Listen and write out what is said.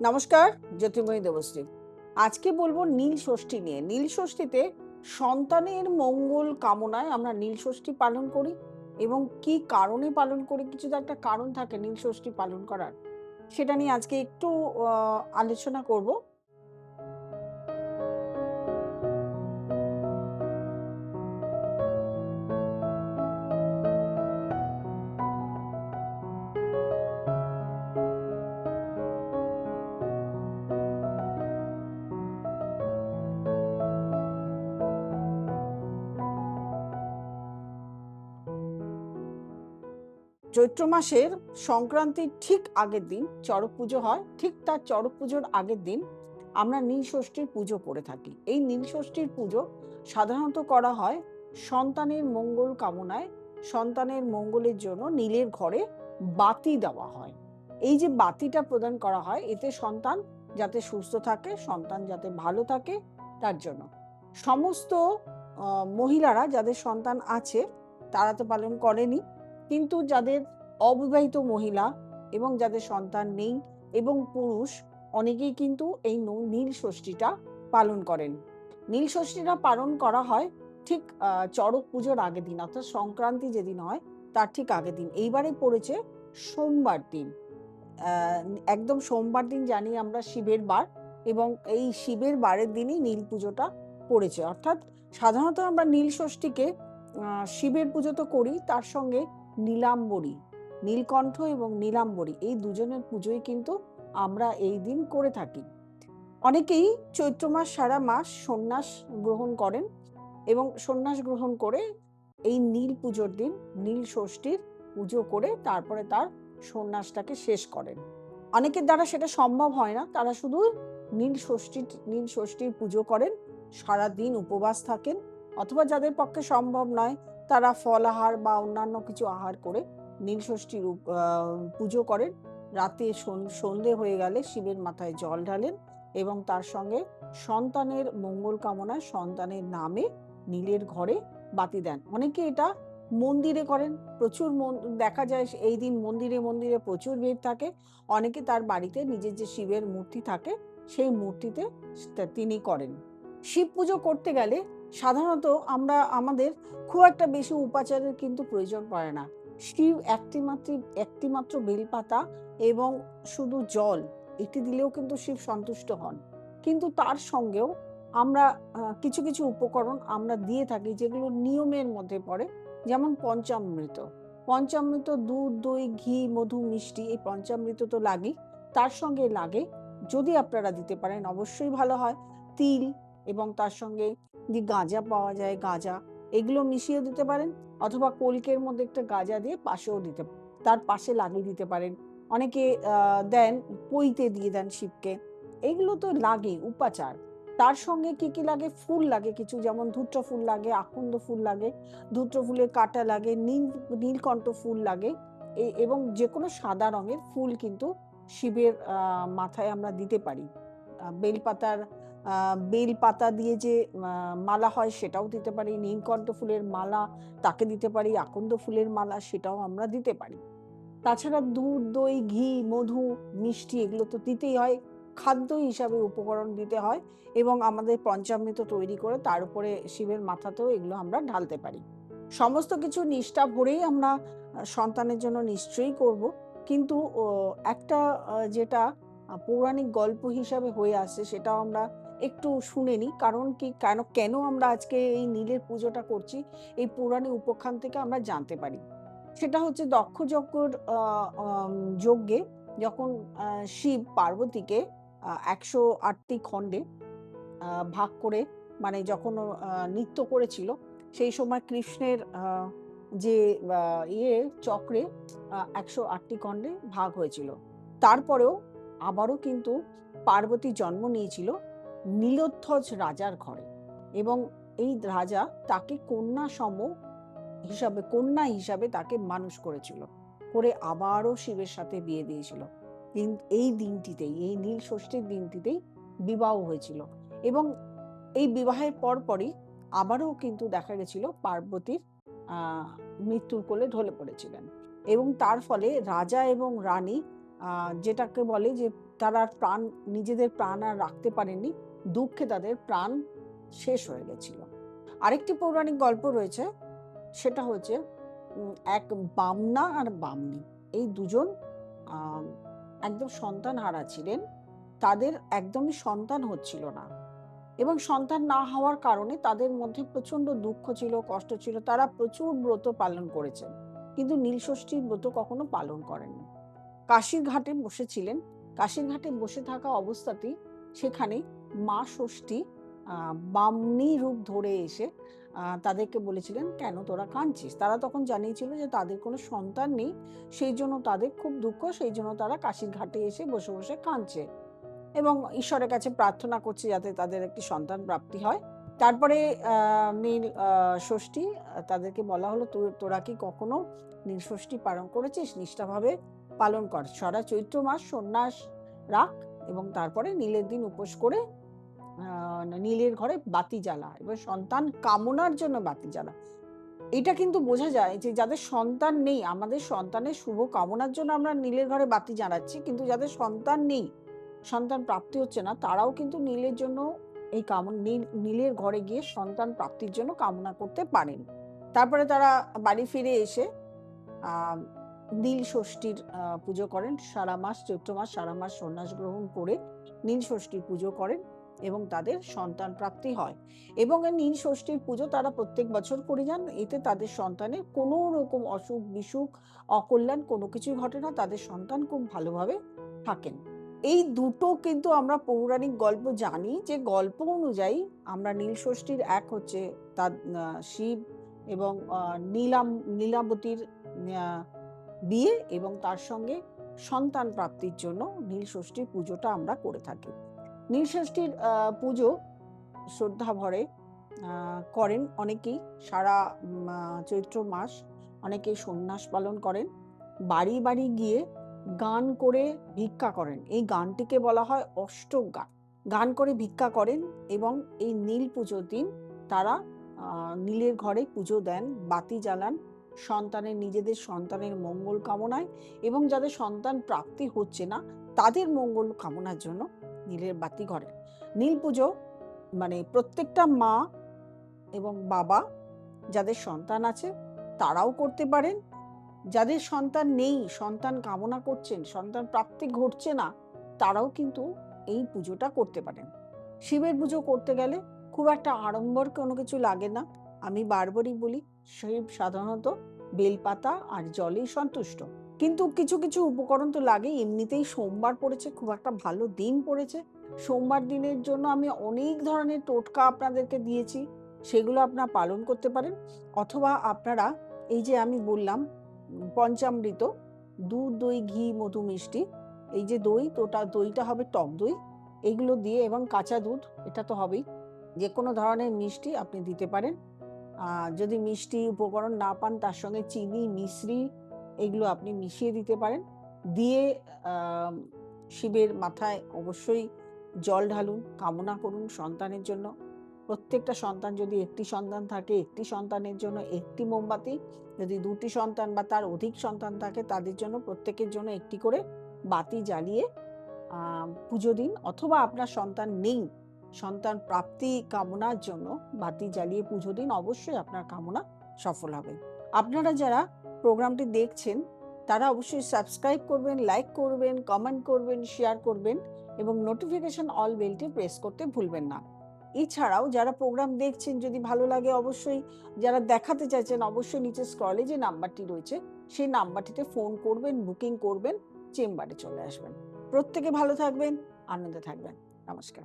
নমস্কার, জ্যোতির্ময়ী দেবশ্রী। আজকে বলবো নীল ষষ্ঠী নিয়ে। নীল ষষ্ঠীতে সন্তানের মঙ্গল কামনায় আমরা নীল ষষ্ঠী পালন করি এবং কি কারণে পালন করি, কিছু তো একটা কারণ থাকে নীল ষষ্ঠী পালন করার। সেটা নিয়ে আজকে একটু আলোচনা করব। চৈত্র মাসের সংক্রান্তির ঠিক আগের দিন চড়ক পুজো হয়। ঠিক তার চড়ক পুজোর আগের দিন আমরা নীল ষষ্ঠীর পুজো করে থাকি। এই নীল ষষ্ঠীর পুজো সাধারণত করা হয় সন্তানের মঙ্গল কামনায়। সন্তানের মঙ্গলের জন্য নীলের ঘরে বাতি দেওয়া হয়। এই যে বাতিটা প্রদান করা হয়, এতে সন্তান যাতে সুস্থ থাকে, সন্তান যাতে ভালো থাকে, তার জন্য সমস্ত মহিলারা যাদের সন্তান আছে তারা তো পালন করেনি, কিন্তু যাদের অবিবাহিত মহিলা এবং যাদের সন্তান নেই এবং পুরুষ অনেকেই কিন্তু এই নীল ষষ্ঠীটা পালন করেন। নীল ষষ্ঠীটা পালন করা হয় ঠিক চড়ক পুজোর আগের দিন, অর্থাৎ সংক্রান্তি যেদিন হয় তার ঠিক আগের দিন। এইবারে পড়েছে সোমবার দিন। একদম সোমবার দিন জানি আমরা শিবের বার, এবং এই শিবের বারের দিনই নীল পুজোটা পড়েছে। অর্থাৎ সাধারণত আমরা নীল ষষ্ঠীকে শিবের পুজো তো করি, তার সঙ্গে নীলাম্বরী, নীলকণ্ঠ এবং নীলাম্বরী এই দুজনের পুজোই কিন্তু আমরা এই দিন করে থাকি। অনেকেই চৈত্র মাস সারা মাস সন্ন্যাস গ্রহণ করেন এবং সন্ন্যাস গ্রহণ করে এই নীল পুজোর দিন নীল ষষ্ঠীর পুজো করে তারপরে তার সন্ন্যাসটাকে শেষ করেন। অনেকের দ্বারা সেটা সম্ভব হয় না, তারা শুধু নীল ষষ্ঠীর পুজো করেন, সারা দিন উপবাস থাকেন, অথবা যাদের পক্ষে সম্ভব নয় তারা ফল আহার বা অন্যান্য কিছু আহার করে নীল ষষ্ঠীর পুজো করেন। রাতে সন্ধে হয়ে গেলে শিবের মাথায় জল ঢালেন এবং তার সঙ্গে সন্তানের মঙ্গল কামনায় সন্তানের নামে নীলের ঘরে বাতি দেন। অনেকে এটা মন্দিরে করেন, প্রচুর দেখা যায় এই দিন মন্দিরে মন্দিরে প্রচুর ভিড় থাকে। অনেকে তার বাড়িতে নিজের যে শিবের মূর্তি থাকে সেই মূর্তিতে তিনি করেন। শিব পুজো করতে গেলে সাধারণত আমাদের খুব একটা বেশি উপাচারের কিন্তু প্রয়োজন পড়ে না। শিব একটিমাত্র বেলপাতা এবং শুধু জল এটি দিলেও কিন্তু শিব সন্তুষ্ট হন। কিন্তু তার সঙ্গেও আমরা কিছু কিছু উপকরণ আমরা দিয়ে থাকি যেগুলো নিয়মের মধ্যে পড়ে। যেমন পঞ্চামৃত। পঞ্চামৃত দুধ, দই, ঘি, মধু, মিষ্টি, এই পঞ্চামৃত তো লাগেই। তার সঙ্গে লাগে, যদি আপনারা দিতে পারেন অবশ্যই ভালো হয়, তিল এবং তার সঙ্গে যে গাঁজা পাওয়া যায়, গাঁজা, এগুলো মিশিয়ে দিতে পারেন, অথবা কলকের মধ্যে একটা গাঁজা দিয়ে পাশেও তার পাশে লাগিয়ে দিতে পারেন। অনেকে দেন, পইতে দিয়ে দেন শিবকে। এগুলো তো লাগেই উপাচার। তার সঙ্গে কি কি লাগে? ফুল লাগে কিছু, যেমন ধূত্র ফুল লাগে, আকন্দ ফুল লাগে, ধূত্র ফুলের কাঁটা লাগে, নীলকণ্ঠ ফুল লাগে, এবং যেকোনো সাদা রঙের ফুল কিন্তু শিবের মাথায় আমরা দিতে পারি। বেলপাতার বেলপাতা দিয়ে যে মালা হয় সেটাও দিতে পারি, নীলকণ্ঠ ফুলের মালা তাকে দিতে পারি, আকন্দ ফুলের মালা সেটাও আমরা দিতে পারি। তাছাড়া দুধ, দই, ঘি, মধু, মিষ্টি এগুলো তো দিতেই হয়। খাদ্য হিসাবে উপকরণ দিতে হয় এবং আমাদের পঞ্চামৃত তৈরি করে তার উপরে শিবের মাথাতেও এগুলো আমরা ঢালতে পারি। সমস্ত কিছু নিষ্ঠা ভরেই আমরা সন্তানের জন্য নিশ্চয়ই করব। কিন্তু একটা যেটা পৌরাণিক গল্প হিসাবে হয়ে আসছে সেটাও আমরা একটু শুনে নিই। কারণ কি, কেন আমরা আজকে এই নীলের পুজোটা করছি, এই পৌরাণিক উপাখ্যান থেকে আমরা জানতে পারি। সেটা হচ্ছে দক্ষযজ্ঞর যজ্ঞে যখন শিব পার্বতীকে ১০৮টি খণ্ডে ভাগ করে, মানে যখন নৃত্য করেছিল সেই সময় কৃষ্ণের যে চক্রে ১০৮টি খণ্ডে ভাগ হয়েছিল। তারপরেও আবারও কিন্তু পার্বতী জন্ম নিয়েছিল নীলোধ্বজ রাজার ঘরে, এবং এই রাজা তাকে কন্যা হিসাবে তাকে মানুষ করেছিল, করে আবারও শিবের সাথে বিয়ে দিয়েছিল। কিন্তু এই দিনটিতেই, এই নীল ষষ্ঠীর দিনটিতেই বিবাহ হয়েছিল, এবং এই বিবাহের পরপরই আবারও কিন্তু দেখা গেছিল পার্বতীর মৃত্যুর কোলে ঢলে পড়েছিলেন, এবং তার ফলে রাজা এবং রানী, যেটাকে বলে যে তারা আর প্রাণ, নিজেদের প্রাণ আর রাখতে পারেননি, দুঃখে তাদের প্রাণ শেষ হয়ে গেছিল। আরেকটি পৌরাণিক গল্প রয়েছে, সেটা হচ্ছে এক বামনা আর বামনী, এই দুজন একদম সন্তানহারা ছিলেন। তাদের একদমই সন্তান হচ্ছিল না, এবং সন্তান না হওয়ার কারণে তাদের মধ্যে প্রচন্ড দুঃখ ছিল, কষ্ট ছিল। তারা প্রচুর ব্রত পালন করেছেন, কিন্তু নীলষষ্ঠীর ব্রত কখনো পালন করেননি। কাশীর ঘাটে বসেছিলেন। কাশীর ঘাটে বসে থাকা অবস্থাতেই সেখানে মা ষষ্ঠী বামনী রূপ ধরে এসে তাদেরকে বলেছিলেন, কেন তোরা কাঁদছিস? তারা তখন জানিয়েছিল যে তাদের কোনো সন্তান নেই, সেই জন্য তাদের খুব দুঃখ, সেই জন্য তারা কাশীর ঘাটে এসে বসে বসে কাঁদছে এবং ঈশ্বরের কাছে প্রার্থনা করছে যাতে তাদের একটি সন্তান প্রাপ্তি হয়। তারপরে নীল ষষ্ঠী তাদেরকে বলা হলো, তোরা কি কখনো নীল ষষ্ঠী পালন করেছিস? নিষ্ঠাভাবে পালন কর, সারা চৈত্র মাস সন্ন্যাস রাখ এবং তারপরে নীলের দিন উপোস করে নীলের ঘরে বাতি জ্বালা এবং সন্তান কামনার জন্য বাতি জ্বালা। এটা কিন্তু বোঝা যায় যে যাদের সন্তান নেই, আমাদের সন্তানের শুভ কামনার জন্য আমরা নীলের ঘরে বাতি জ্বালাচ্ছি, কিন্তু যাদের সন্তান নেই, সন্তান প্রাপ্তি হচ্ছে না, তারাও কিন্তু নীলের জন্য এই নীলের ঘরে গিয়ে সন্তান প্রাপ্তির জন্য কামনা করতে পারেন। তারপরে তারা বাড়ি ফিরে এসে নীল ষষ্ঠীর পুজো করেন। সারা মাস, চৈত্র মাস সারা মাস সন্ন্যাস গ্রহণ করে নীল ষষ্ঠীর পুজো করেন এবং তাদের সন্তান প্রাপ্তি হয়। এবং এই নীল ষষ্ঠীর পুজো তারা প্রত্যেক বছর করে যান। এতে তাদের সন্তানের কোনো রকম অসুখ বিসুখ অকল্যাণ কোনো কিছুই ঘটে না, তাদের সন্তান খুব ভালোভাবে থাকেন। এই দুটো কিন্তু আমরা পৌরাণিক গল্প জানি, যে গল্প অনুযায়ী আমরা নীল ষষ্ঠীর এক হচ্ছে তার শিব এবং নীলাবতীর বিয়ে এবং তার সঙ্গে সন্তান প্রাপ্তির জন্য নীল ষষ্ঠীর পুজোটা আমরা করে থাকি। নীল ষষ্ঠীর পুজো শ্রদ্ধা ভরে করেন অনেকেই। সারা চৈত্র মাস অনেকেই সন্ন্যাস পালন করেন, বাড়ি বাড়ি গিয়ে গান করে ভিক্ষা করেন। এই গানটিকে বলা হয় অষ্টক গান। গান করে ভিক্ষা করেন এবং এই নীল পুজোর দিন তারা নীলের ঘরে পুজো দেন, বাতি জ্বালান নিজেদের সন্তানের মঙ্গল কামনায়, এবং যাদের সন্তান প্রাপ্তি হচ্ছে না তাদের মঙ্গল কামনার জন্য নীলের বাতি ঘরে। নীল পুজো মানে প্রত্যেকটা মা এবং বাবা যাদের সন্তান আছে তারাও করতে পারেন, যাদের সন্তান নেই, সন্তান কামনা করছেন, সন্তান প্রাপ্তি ঘটছে না, তারাও কিন্তু এই পুজোটা করতে পারেন। শিবের পুজো করতে গেলে খুব একটা আড়ম্বর কোনো কিছু লাগে না। আমি বারবারই বলি, শিব সাধারণত বেলপাতা আর জলেই সন্তুষ্ট, কিন্তু কিছু কিছু উপকরণ তো লাগে। এমনিতেই সোমবার পড়েছে, খুব একটা ভালো দিন পড়েছে। সোমবার দিনের জন্য আমি অনেক ধরনের টোটকা আপনাদেরকে দিয়েছি, সেগুলো আপনারা পালন করতে পারেন। অথবা আপনারা এই যে আমি বললাম পঞ্চামৃত, দুধ, দই, ঘি, মধু, মিষ্টি, এই যে দইটা হবে টক দই, এইগুলো দিয়ে এবং কাঁচা দুধ, এটা তো হবেই। যে কোনো ধরনের মিষ্টি আপনি দিতে পারেন। যদি মিষ্টি উপকরণ না পান, তার সঙ্গে চিনি, মিশ্রি, এগুলো আপনি মিশিয়ে দিতে পারেন। দিয়ে শিবের মাথায় অবশ্যই জল ঢালুন, কামনা করুন সন্তানের জন্য। প্রত্যেকটা সন্তান, যদি একটি সন্তান থাকে একটি সন্তানের জন্য একটি মোমবাতি, যদি দুটি সন্তান বা তার অধিক সন্তান থাকে তাদের জন্য প্রত্যেকের জন্য একটি করে বাতি জ্বালিয়ে পুজো দিন। অথবা আপনার সন্তান নেই, সন্তান প্রাপ্তি কামনার জন্য বাতি জ্বালিয়ে পুজো দিন, অবশ্যই আপনার কামনা সফল হবে। আপনারা যারা প্রোগ্রামটি দেখছেন তারা অবশ্যই সাবস্ক্রাইব করবেন, লাইক করবেন, কমেন্ট করবেন, শেয়ার করবেন এবং নোটিফিকেশন অল বেলটি প্রেস করতে ভুলবেন না। এছাড়াও যারা প্রোগ্রাম দেখছেন, যদি ভালো লাগে অবশ্যই, যারা দেখাতে চাইছেন অবশ্যই নিচে স্ক্রলে যে নাম্বারটি রয়েছে সেই নাম্বারটিতে ফোন করবেন, বুকিং করবেন, চেম্বারে চলে আসবেন। প্রত্যেকে ভালো থাকবেন, আনন্দে থাকবেন। নমস্কার।